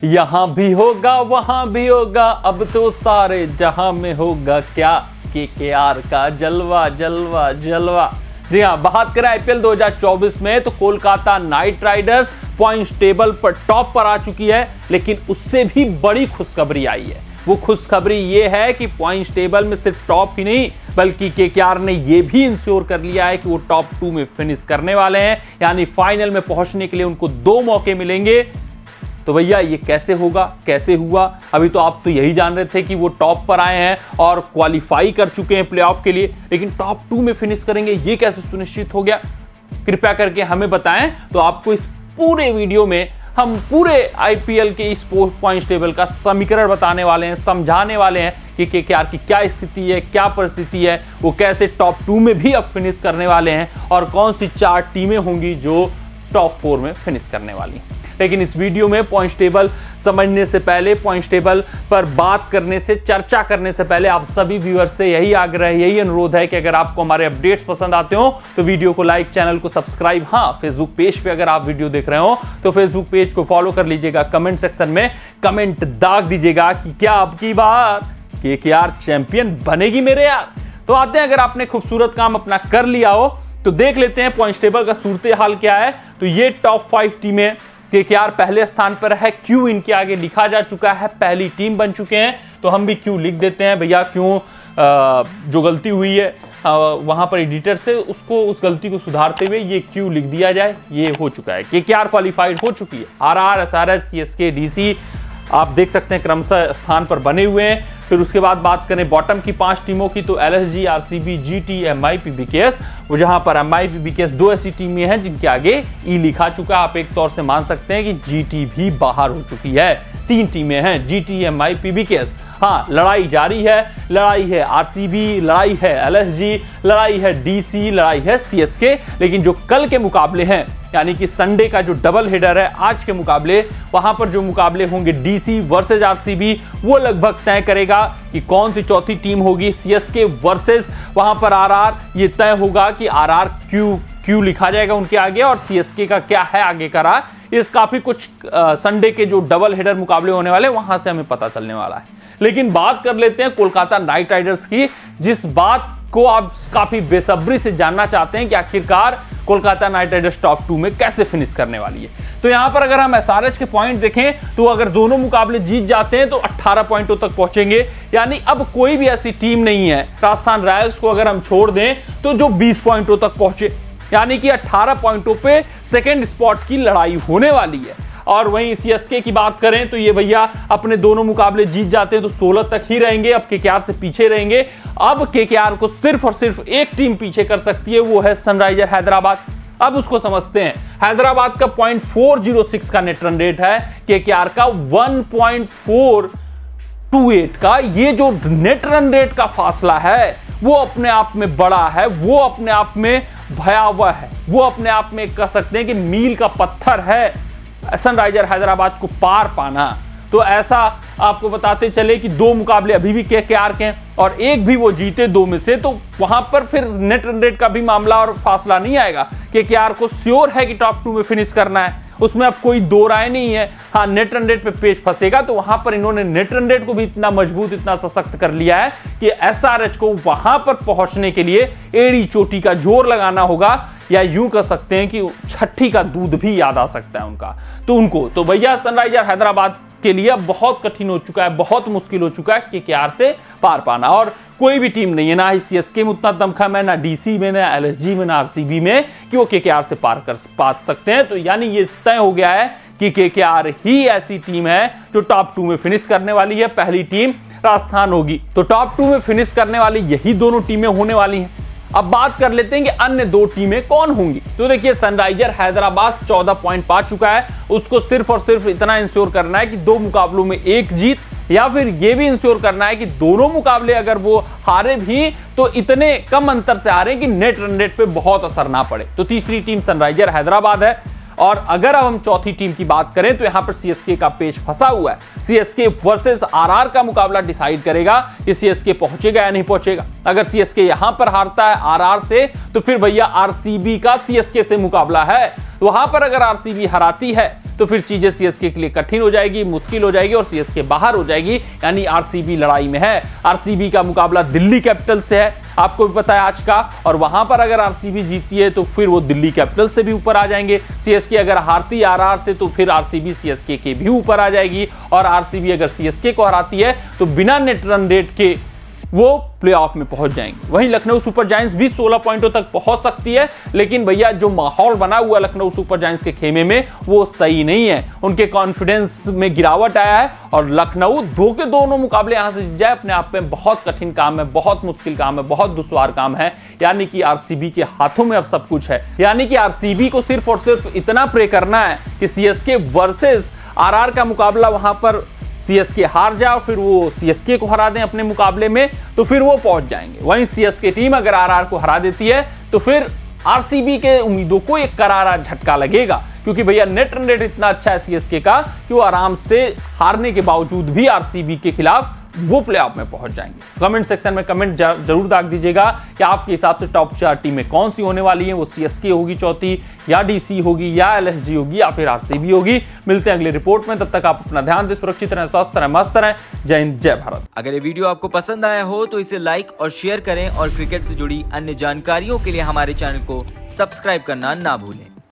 यहां भी होगा वहां भी होगा, अब तो सारे जहां में होगा क्या केकेआर का जलवा जलवा जलवा। जी हां, बात करें आईपीएल 2024 में तो Kolkata night Riders points table पर टॉप पर आ चुकी है, लेकिन उससे भी बड़ी खुशखबरी आई है। वो खुशखबरी ये है कि पॉइंट्स टेबल में सिर्फ टॉप ही नहीं बल्कि केकेआर ने ये भी इंश्योर कर लिया है कि वो टॉप 2 में फिनिश करने वाले हैं, यानी फाइनल में पहुंचने के लिए उनको 2 मौके मिलेंगे। तो भैया ये कैसे होगा, कैसे हुआ? अभी तो आप तो यही जान रहे थे कि वो टॉप पर आए हैं और क्वालिफाई कर चुके हैं प्लेऑफ के लिए, लेकिन टॉप 2 में फिनिश करेंगे ये कैसे सुनिश्चित हो गया? कृपया करके हमें बताएं। तो आपको इस पूरे वीडियो में हम पूरे आईपीएल के इस पॉइंट्स टेबल का समीकरण बताने वाले हैं, समझाने वाले हैं कि केकेआर की क्या स्थिति है, क्या परिस्थिति है, वो कैसे टॉप 2 में भी अब फिनिश करने वाले हैं और कौन सी 4 टीमें होंगी जो टॉप 4 में फिनिश करने वाली हैं। लेकिन इस वीडियो में पॉइंट्स टेबल समझने से पहले, पॉइंट्स टेबल पर बात करने से, चर्चा करने से पहले आप सभी व्यूअर्स से यही आग्रह, यही अनुरोध है कि अगर आपको हमारे अपडेट्स पसंद आते हो तो वीडियो को लाइक, चैनल को सब्सक्राइब, हाँ फेसबुक पेज पे अगर आप वीडियो देख रहे हो तो फेसबुक पेज को फॉलो कर लीजिएगा। कमेंट सेक्शन में कमेंट दाग दीजिएगा कि क्या अब की बार केकेआर चैंपियन बनेगी मेरे यार। तो आते हैं, अगर आपने खूबसूरत काम अपना कर लिया हो तो देख लेते हैं पॉइंट्स टेबल का सूरत हाल क्या है। तो ये टॉप 5 टीमें, केकेआर पहले स्थान पर है, क्यों इनके आगे लिखा जा चुका है, पहली टीम बन चुके हैं, तो हम भी क्यों लिख देते हैं भैया। क्यों जो गलती हुई है वहां पर एडिटर से उसको, उस गलती को सुधारते हुए ये क्यों लिख दिया जाए, ये हो चुका है। केकेआर क्वालिफाइड हो चुकी है, आरआर, एसआरएच, सीएसके, डीसी आप देख सकते हैं क्रमशः स्थान पर बने हुए हैं। फिर उसके बाद बात करें बॉटम की 5 टीमों की तो LSG, RCB, GT, MI, PBKS, वो जहां पर एमआई, पीबीकेएस 2 ऐसी टीमें हैं जिनके आगे ई लिखा चुका है। आप एक तौर से मान सकते हैं कि जीटी भी बाहर हो चुकी है। 3 टीमें हैं, जीटी, एमआई, पीबीकेएस। हाँ, लड़ाई जारी है, लड़ाई है आरसीबी, लड़ाई है एलएसजी, लड़ाई है डीसी, लड़ाई है सीएसके। लेकिन जो कल के मुकाबले हैं, यानी कि संडे का जो डबल हेडर है आज के मुकाबले, वहां पर जो मुकाबले होंगे डीसी वर्सेस आरसीबी, वो लगभग तय करेगा कि कौन सी चौथी टीम होगी। सीएसके वर्सेस वहां पर आरआर, ये तय होगा कि आरआर क्यों लिखा जाएगा उनके आगे और सीएसके का क्या है आगे का राह। इस काफी कुछ संडे के जो डबल हेडर मुकाबले होने वाले वहां से हमें पता चलने वाला है। लेकिन बात कर लेते हैं कोलकाता नाइट राइडर्स की, जिस बात को आप काफी बेसब्री से जानना चाहते हैं कि आखिरकार कोलकाता नाइट राइडर्स टॉप 2 में कैसे फिनिश करने वाली है। तो यहां पर अगर हम एसआरएच के पॉइंट देखें तो अगर दोनों मुकाबले जीत जाते हैं तो 18 पॉइंटों तक पहुंचेंगे, यानी अब कोई भी ऐसी टीम नहीं है, राजस्थान रॉयल्स को अगर हम छोड़ दें तो जो 20 पॉइंटों तक पहुंचे, यानी कि 18 पॉइंटों पे सेकेंड स्पॉट की लड़ाई होने वाली है। और वहीं सीएसके की बात करें तो ये भैया अपने दोनों मुकाबले जीत जाते हैं तो 16 तक ही रहेंगे, अब केकेआर से पीछे रहेंगे। अब केकेआर को सिर्फ और सिर्फ एक टीम पीछे कर सकती है, वो है सनराइजर हैदराबाद। अब उसको समझते हैं। हैदराबाद का 0.406 का नेट रन रेट है, केकेआर का 1.428 का। ये जो नेट रन रेट का फासला है वो अपने आप में बड़ा है, वो अपने आप में भयावह है, वो अपने आप में कह सकते हैं कि मील का पत्थर है सनराइजर हैदराबाद को पार पाना। तो ऐसा आपको बताते चले कि 2 मुकाबले अभी भी केकेआर के हैं और एक भी वो जीते 2 में से, तो वहां पर फिर नेट रन रेट का भी मामला और फासला नहीं आएगा। केकेआर को श्योर है कि टॉप 2 में फिनिश करना है, उसमें अब कोई दो राय नहीं है। हाँ, नेट रन रेट पे पेच फंसेगा तो वहां पर इन्होंने नेट रन रेट को भी इतना मजबूत, इतना सशक्त कर लिया है कि एसआरएच को वहां पर पहुंचने के लिए एड़ी चोटी का जोर लगाना होगा, या यूं कह सकते हैं कि छठी का दूध भी याद आ सकता है उनका। तो उनको तो भैया सनराइजर हैदराबाद के लिए बहुत कठिन हो चुका है, बहुत मुश्किल हो चुका है केकेआर से पार पाना। और कोई भी टीम नहीं है, ना ही सीएसके में उतना दमखम है, ना डीसी में, ना एलएसजी में, ना आरसीबी में कि वो केकेआर से पार कर पा सकते हैं। तो यानी ये तय हो गया है कि केकेआर ही ऐसी टीम है जो टॉप 2 में फिनिश करने वाली है। पहली टीम राजस्थान होगी। तो टॉप 2 में फिनिश करने वाली यही दोनों टीमें होने वाली हैं। अब बात कर लेते हैं कि अन्य 2 टीमें कौन होंगी। तो देखिए, सनराइजर हैदराबाद 14 पॉइंट पा चुका है, उसको सिर्फ और सिर्फ इतना इंश्योर करना है कि 2 मुकाबलों में 1 जीत, या फिर यह भी इंश्योर करना है कि दोनों मुकाबले अगर वो हारे भी तो इतने कम अंतर से हारे कि नेट रन रेट पे बहुत असर ना पड़े। तो तीसरी टीम सनराइजर हैदराबाद है। और अगर अब हम चौथी टीम की बात करें तो यहां पर सीएसके का पेच फंसा हुआ है। सीएसके वर्सेस आरआर का मुकाबला डिसाइड करेगा कि सीएसके पहुंचेगा या नहीं पहुंचेगा। अगर सीएसके यहां पर हारता है आरआर से तो फिर भैया आरसीबी का सीएसके से मुकाबला है। वहां पर अगर आरसीबी हराती है तो फिर चीजें सीएसके के लिए कठिन हो जाएगी, मुश्किल हो जाएगी और सीएसके बाहर हो जाएगी, यानी आरसीबी लड़ाई में है। आरसीबी का मुकाबला दिल्ली कैपिटल से है, आपको भी पता है आज का, और वहां पर अगर आरसीबी जीतती है तो फिर वो दिल्ली कैपिटल से भी ऊपर आ जाएंगे। सीएसके अगर हारती आरआर से तो फिर आरसीबी सीएसके के भी ऊपर आ जाएगी, और आरसीबी अगर सीएसके को हराती है तो बिना नेट रन रेट के वो प्लेऑफ में पहुंच जाएंगे। वहीं लखनऊ सुपर जायंट्स भी 16 पॉइंटों तक पहुंच सकती है, लेकिन भैया जो माहौल बना हुआ लखनऊ सुपर जायंट्स के खेमे में वो सही नहीं है, उनके कॉन्फिडेंस में गिरावट आया है, और लखनऊ दो के दोनों मुकाबले यहां से जीत जाए अपने आप में बहुत कठिन काम है, बहुत मुश्किल काम है, बहुत दुश्वार काम है। यानी कि आरसीबी के हाथों में अब सब कुछ है, यानी कि आरसीबी को सिर्फ और सिर्फ इतना प्रे करना है कि सीएसके वर्सेस आरआर का मुकाबला वहां पर सीएसके हार जाए और फिर वो सीएसके को हरा दें अपने मुकाबले में, तो फिर वो पहुंच जाएंगे। वहीं सीएसके टीम अगर आरआर को हरा देती है तो फिर आरसीबी के उम्मीदों को एक करारा झटका लगेगा, क्योंकि भैया नेट रन रेट इतना अच्छा है सीएसके का कि वो आराम से हारने के बावजूद भी आरसीबी के खिलाफ वो प्लेऑफ में पहुंच जाएंगे। कमेंट सेक्शन में कमेंट जरूर दाग दीजिएगा कि आपके हिसाब से टॉप 4 टीमें कौन सी होने वाली हैं, वो सीएसके होगी चौथी, या डीसी होगी, या एलएसजी होगी, या फिर आरसीबी होगी। मिलते हैं अगली रिपोर्ट में, तब तक आप अपना ध्यान दें, सुरक्षित रहें, स्वस्थ रहें, मस्त रहें। जय हिंद, जय भारत। अगर ये वीडियो आपको पसंद आया हो तो इसे लाइक और शेयर करें, और क्रिकेट से जुड़ी अन्य जानकारियों के लिए हमारे चैनल को सब्सक्राइब करना ना भूलें।